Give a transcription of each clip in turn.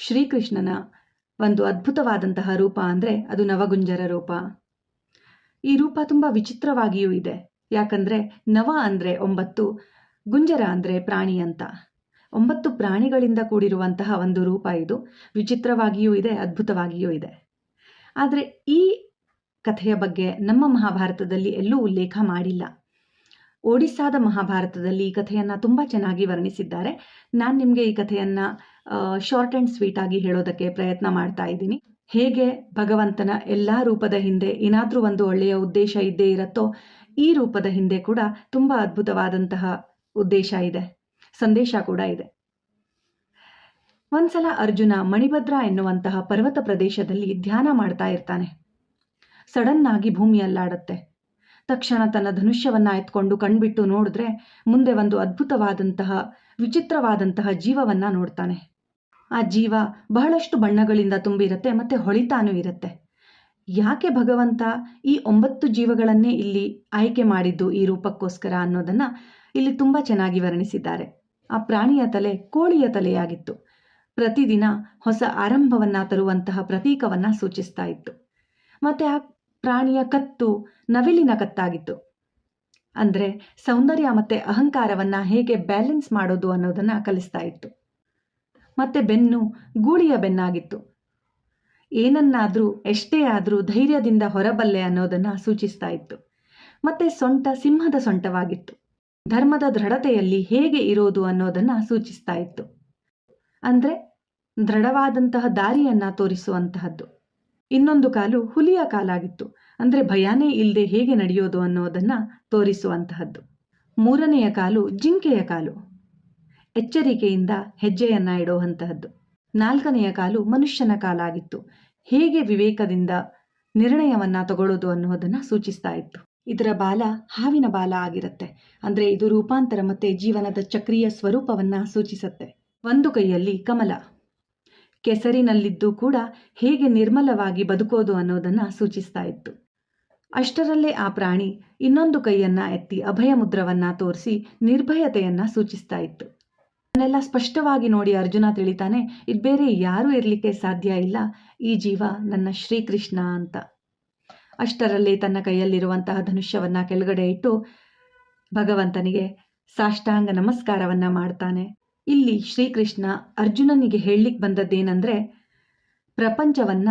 ಶ್ರೀಕೃಷ್ಣನ ಒಂದು ಅದ್ಭುತವಾದಂತಹ ರೂಪ ಅಂದರೆ ಅದು ನವಗುಂಜರ ರೂಪ. ಈ ರೂಪ ತುಂಬ ವಿಚಿತ್ರವಾಗಿಯೂ ಇದೆ. ಯಾಕಂದರೆ ನವ ಅಂದರೆ 9, ಗುಂಜರ ಅಂದರೆ ಪ್ರಾಣಿ ಅಂತ. 9 ಪ್ರಾಣಿಗಳಿಂದ ಕೂಡಿರುವಂತಹ ಒಂದು ರೂಪ ಇದು. ವಿಚಿತ್ರವಾಗಿಯೂ ಇದೆ, ಅದ್ಭುತವಾಗಿಯೂ ಇದೆ. ಆದರೆ ಈ ಕಥೆಯ ಬಗ್ಗೆ ನಮ್ಮ ಮಹಾಭಾರತದಲ್ಲಿ ಎಲ್ಲೂ ಉಲ್ಲೇಖ ಮಾಡಿಲ್ಲ. ಒಡಿಸ್ಸಾದ ಮಹಾಭಾರತದಲ್ಲಿ ಈ ಕಥೆಯನ್ನು ತುಂಬ ಚೆನ್ನಾಗಿ ವರ್ಣಿಸಿದ್ದಾರೆ. ನಾನು ನಿಮಗೆ ಈ ಕಥೆಯನ್ನು ಶಾರ್ಟ್ ಆ್ಯಂಡ್ ಸ್ವೀಟ್ ಆಗಿ ಹೇಳೋದಕ್ಕೆ ಪ್ರಯತ್ನ ಮಾಡ್ತಾ ಇದ್ದೀನಿ. ಹೇಗೆ ಭಗವಂತನ ಎಲ್ಲ ರೂಪದ ಹಿಂದೆ ಏನಾದರೂ ಒಂದು ಒಳ್ಳೆಯ ಉದ್ದೇಶ ಇದ್ದೇ ಇರುತ್ತೋ, ಈ ರೂಪದ ಹಿಂದೆ ಕೂಡ ತುಂಬ ಅದ್ಭುತವಾದಂತಹ ಉದ್ದೇಶ ಇದೆ, ಸಂದೇಶ ಕೂಡ ಇದೆ. ಒಂದ್ಸಲ ಅರ್ಜುನ ಮಣಿಭದ್ರ ಎನ್ನುವಂತಹ ಪರ್ವತ ಪ್ರದೇಶದಲ್ಲಿ ಧ್ಯಾನ ಮಾಡ್ತಾ ಇರ್ತಾನೆ. ಸಡನ್ ಆಗಿ ಭೂಮಿ ಅಲ್ಲಾಡುತ್ತೆ. ತಕ್ಷಣ ತನ್ನ ಧನುಷ್ಯವನ್ನ ಎತ್ಕೊಂಡು ಕಣ್ಬಿಟ್ಟು ನೋಡಿದ್ರೆ ಮುಂದೆ ಒಂದು ಅದ್ಭುತವಾದಂತಹ ವಿಚಿತ್ರವಾದಂತಹ ಜೀವವನ್ನ ನೋಡ್ತಾನೆ. ಆ ಜೀವ ಬಹಳಷ್ಟು ಬಣ್ಣಗಳಿಂದ ತುಂಬಿರುತ್ತೆ ಮತ್ತೆ ಹೊಳಿತಾನೂ ಇರುತ್ತೆ. ಯಾಕೆ ಭಗವಂತ ಈ 9 ಜೀವಗಳನ್ನೇ ಇಲ್ಲಿ ಆಯ್ಕೆ ಮಾಡಿದ್ದು ಈ ರೂಪಕ್ಕೋಸ್ಕರ ಅನ್ನೋದನ್ನ ಇಲ್ಲಿ ತುಂಬಾ ಚೆನ್ನಾಗಿ ವರ್ಣಿಸಿದ್ದಾರೆ. ಆ ಪ್ರಾಣಿಯ ತಲೆ ಕೋಳಿಯ ತಲೆಯಾಗಿತ್ತು. ಪ್ರತಿದಿನ ಹೊಸ ಆರಂಭವನ್ನ ತರುವಂತಹ ಪ್ರತೀಕವನ್ನ ಸೂಚಿಸ್ತಾ ಇತ್ತು. ಮತ್ತೆ ಆ ಪ್ರಾಣಿಯ ಕತ್ತು ನವಿಲಿನ ಕತ್ತಾಗಿತ್ತು. ಅಂದ್ರೆ ಸೌಂದರ್ಯ ಮತ್ತೆ ಅಹಂಕಾರವನ್ನ ಹೇಗೆ ಬ್ಯಾಲೆನ್ಸ್ ಮಾಡೋದು ಅನ್ನೋದನ್ನ ಕಲಿಸ್ತಾ ಇತ್ತು. ಮತ್ತೆ ಬೆನ್ನು ಗೂಳಿಯ ಬೆನ್ನಾಗಿತ್ತು. ಏನನ್ನಾದ್ರೂ ಎಷ್ಟೇ ಆದ್ರೂ ಧೈರ್ಯದಿಂದ ಹೊರಬಲ್ಲೆ ಅನ್ನೋದನ್ನ ಸೂಚಿಸ್ತಾ ಇತ್ತು. ಮತ್ತೆ ಸೊಂಟ ಸಿಂಹದ ಸೊಂಟವಾಗಿತ್ತು. ಧರ್ಮದ ದೃಢತೆಯಲ್ಲಿ ಹೇಗೆ ಇರೋದು ಅನ್ನೋದನ್ನ ಸೂಚಿಸ್ತಾ ಇತ್ತು. ಅಂದ್ರೆ ದೃಢವಾದಂತಹ ದಾರಿಯನ್ನ ತೋರಿಸುವಂತಹದ್ದು. ಇನ್ನೊಂದು ಕಾಲು ಹುಲಿಯ ಕಾಲಾಗಿತ್ತು. ಅಂದ್ರೆ ಭಯನೇ ಇಲ್ಲದೆ ಹೇಗೆ ನಡೆಯೋದು ಅನ್ನೋದನ್ನ ತೋರಿಸುವಂತಹದ್ದು. 3ನೆಯ ಕಾಲು ಜಿಂಕೆಯ ಕಾಲು, ಎಚ್ಚರಿಕೆಯಿಂದ ಹೆಜ್ಜೆಯನ್ನ ಇಡುವಂತಹದ್ದು. 4ನೆಯ ಕಾಲು ಮನುಷ್ಯನ ಕಾಲಾಗಿತ್ತು. ಹೇಗೆ ವಿವೇಕದಿಂದ ನಿರ್ಣಯವನ್ನ ತಗೊಳ್ಳೋದು ಅನ್ನೋದನ್ನ ಸೂಚಿಸ್ತಾ ಇತ್ತು. ಇದರ ಬಾಲ ಹಾವಿನ ಬಾಲ ಆಗಿರುತ್ತೆ. ಅಂದ್ರೆ ಇದು ರೂಪಾಂತರ ಮತ್ತೆ ಜೀವನದ ಚಕ್ರೀಯ ಸ್ವರೂಪವನ್ನ ಸೂಚಿಸುತ್ತೆ. ಒಂದು ಕೈಯಲ್ಲಿ ಕಮಲ, ಕೆಸರಿನಲ್ಲಿದ್ದು ಕೂಡ ಹೇಗೆ ನಿರ್ಮಲವಾಗಿ ಬದುಕೋದು ಅನ್ನೋದನ್ನ ಸೂಚಿಸ್ತಾ ಇತ್ತು. ಅಷ್ಟರಲ್ಲೇ ಆ ಪ್ರಾಣಿ ಇನ್ನೊಂದು ಕೈಯನ್ನ ಎತ್ತಿ ಅಭಯ ಮುದ್ರವನ್ನ ತೋರಿಸಿ ನಿರ್ಭಯತೆಯನ್ನ ಸೂಚಿಸ್ತಾ ಇತ್ತು. ಅದನ್ನೆಲ್ಲ ಸ್ಪಷ್ಟವಾಗಿ ನೋಡಿ ಅರ್ಜುನ ತಿಳಿತಾನೆ, ಇದು ಬೇರೆ ಯಾರೂ ಇರ್ಲಿಕ್ಕೆ ಸಾಧ್ಯ ಇಲ್ಲ, ಈ ಜೀವ ನನ್ನ ಶ್ರೀಕೃಷ್ಣ ಅಂತ. ಅಷ್ಟರಲ್ಲೇ ತನ್ನ ಕೈಯಲ್ಲಿರುವಂತಹ ಧನುಷ್ಯವನ್ನ ಕೆಳಗಡೆ ಇಟ್ಟು ಭಗವಂತನಿಗೆ ಸಾಷ್ಟಾಂಗ ನಮಸ್ಕಾರವನ್ನ ಮಾಡ್ತಾನೆ. ಇಲ್ಲಿ ಶ್ರೀಕೃಷ್ಣ ಅರ್ಜುನನಿಗೆ ಹೇಳಲಿಕ್ಕೆ ಬಂದದ್ದೇನೆಂದ್ರೆ, ಪ್ರಪಂಚವನ್ನ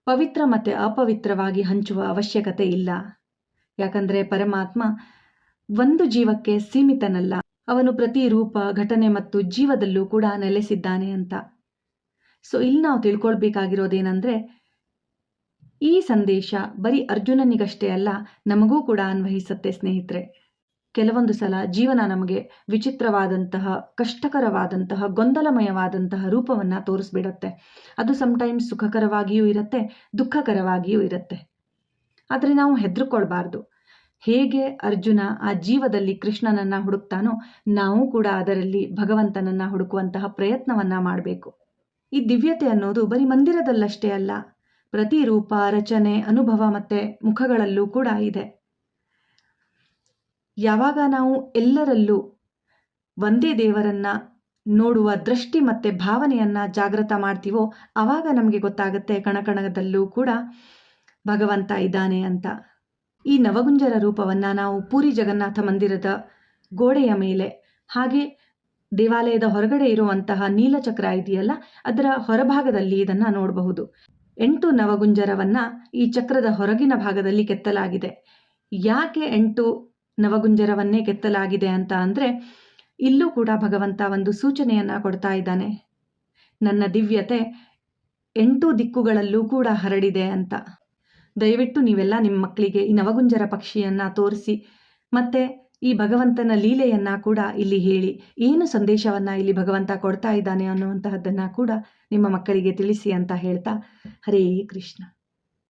ಪವಿತ್ರ ಮತ್ತೆ ಅಪವಿತ್ರವಾಗಿ ಹಂಚುವ ಅವಶ್ಯಕತೆ ಇಲ್ಲ. ಯಾಕಂದ್ರೆ ಪರಮಾತ್ಮ ಒಂದು ಜೀವಕ್ಕೆ ಸೀಮಿತನಲ್ಲ, ಅವನು ಪ್ರತಿ ರೂಪ ಘಟನೆ ಮತ್ತು ಜೀವದಲ್ಲೂ ಕೂಡ ನೆಲೆಸಿದ್ದಾನೆ ಅಂತ. ಸೊ ಇಲ್ಲಿ ನಾವು ತಿಳ್ಕೊಳ್ಬೇಕಾಗಿರೋದೇನೆಂದ್ರೆ, ಈ ಸಂದೇಶ ಬರೀ ಅರ್ಜುನನಿಗಷ್ಟೇ ಅಲ್ಲ, ನಮಗೂ ಕೂಡ ಅನ್ವಯಿಸುತ್ತೆ ಸ್ನೇಹಿತರೆ. ಕೆಲವೊಂದು ಸಲ ಜೀವನ ನಮಗೆ ವಿಚಿತ್ರವಾದಂತಹ, ಕಷ್ಟಕರವಾದಂತಹ, ಗೊಂದಲಮಯವಾದಂತಹ ರೂಪವನ್ನ ತೋರಿಸ್ಬಿಡತ್ತೆ. ಅದು ಸಮಟೈಮ್ಸ್ ಸುಖಕರವಾಗಿಯೂ ಇರುತ್ತೆ, ದುಃಖಕರವಾಗಿಯೂ ಇರುತ್ತೆ. ಆದರೆ ನಾವು ಹೆದರ್ಕೊಳ್ಬಾರ್ದು. ಹೇಗೆ ಅರ್ಜುನ ಆ ಜೀವದಲ್ಲಿ ಕೃಷ್ಣನನ್ನ ಹುಡುಕ್ತಾನೋ, ನಾವು ಕೂಡ ಅದರಲ್ಲಿ ಭಗವಂತನನ್ನ ಹುಡುಕುವಂತಹ ಪ್ರಯತ್ನವನ್ನ ಮಾಡಬೇಕು. ಈ ದಿವ್ಯತೆ ಅನ್ನೋದು ಬರೀ ಮಂದಿರದಲ್ಲಷ್ಟೇ ಅಲ್ಲ, ಪ್ರತಿ ರೂಪ, ರಚನೆ, ಅನುಭವ ಮತ್ತೆ ಮುಖಗಳಲ್ಲೂ ಕೂಡ ಇದೆ. ಯಾವಾಗ ನಾವು ಎಲ್ಲರಲ್ಲೂ ಒಂದೇ ದೇವರನ್ನ ನೋಡುವ ದೃಷ್ಟಿ ಮತ್ತೆ ಭಾವನೆಯನ್ನ ಜಾಗೃತ ಮಾಡ್ತೀವೋ, ಆವಾಗ ನಮಗೆ ಗೊತ್ತಾಗುತ್ತೆ ಕಣಕಣದಲ್ಲೂ ಕೂಡ ಭಗವಂತ ಇದ್ದಾನೆ ಅಂತ. ಈ ನವಗುಂಜರ ರೂಪವನ್ನ ನಾವು ಪೂರಿ ಜಗನ್ನಾಥ ಮಂದಿರದ ಗೋಡೆಯ ಮೇಲೆ, ಹಾಗೆ ದೇವಾಲಯದ ಹೊರಗಡೆ ಇರುವಂತಹ ನೀಲಚಕ್ರ ಇದೆಯಲ್ಲ, ಅದರ ಹೊರಭಾಗದಲ್ಲಿ ಇದನ್ನ ನೋಡಬಹುದು. 8 ನವಗುಂಜರವನ್ನ ಈ ಚಕ್ರದ ಹೊರಗಿನ ಭಾಗದಲ್ಲಿ ಕೆತ್ತಲಾಗಿದೆ. ಯಾಕೆ 8 ನವಗುಂಜರವನ್ನೇ ಕೆತ್ತಲಾಗಿದೆ ಅಂತ ಅಂದ್ರೆ, ಇಲ್ಲೂ ಕೂಡ ಭಗವಂತ ಒಂದು ಸೂಚನೆಯನ್ನ ಕೊಡ್ತಾ ಇದ್ದಾನೆ. ನನ್ನ ದಿವ್ಯತೆ 8 ದಿಕ್ಕುಗಳಲ್ಲೂ ಕೂಡ ಹರಡಿದೆ ಅಂತ. ದಯವಿಟ್ಟು ನೀವೆಲ್ಲ ನಿಮ್ಮ ಮಕ್ಕಳಿಗೆ ಈ ನವಗುಂಜರ ಪಕ್ಷಿಯನ್ನ ತೋರಿಸಿ, ಮತ್ತೆ ಈ ಭಗವಂತನ ಲೀಲೆಯನ್ನ ಕೂಡ ಇಲ್ಲಿ ಹೇಳಿ, ಏನು ಸಂದೇಶವನ್ನ ಇಲ್ಲಿ ಭಗವಂತ ಕೊಡ್ತಾ ಇದ್ದಾನೆ ಅನ್ನುವಂತಹದ್ದನ್ನ ಕೂಡ ನಿಮ್ಮ ಮಕ್ಕಳಿಗೆ ತಿಳಿಸಿ ಅಂತ ಹೇಳ್ತಾ, ಹರೇ ಕೃಷ್ಣ.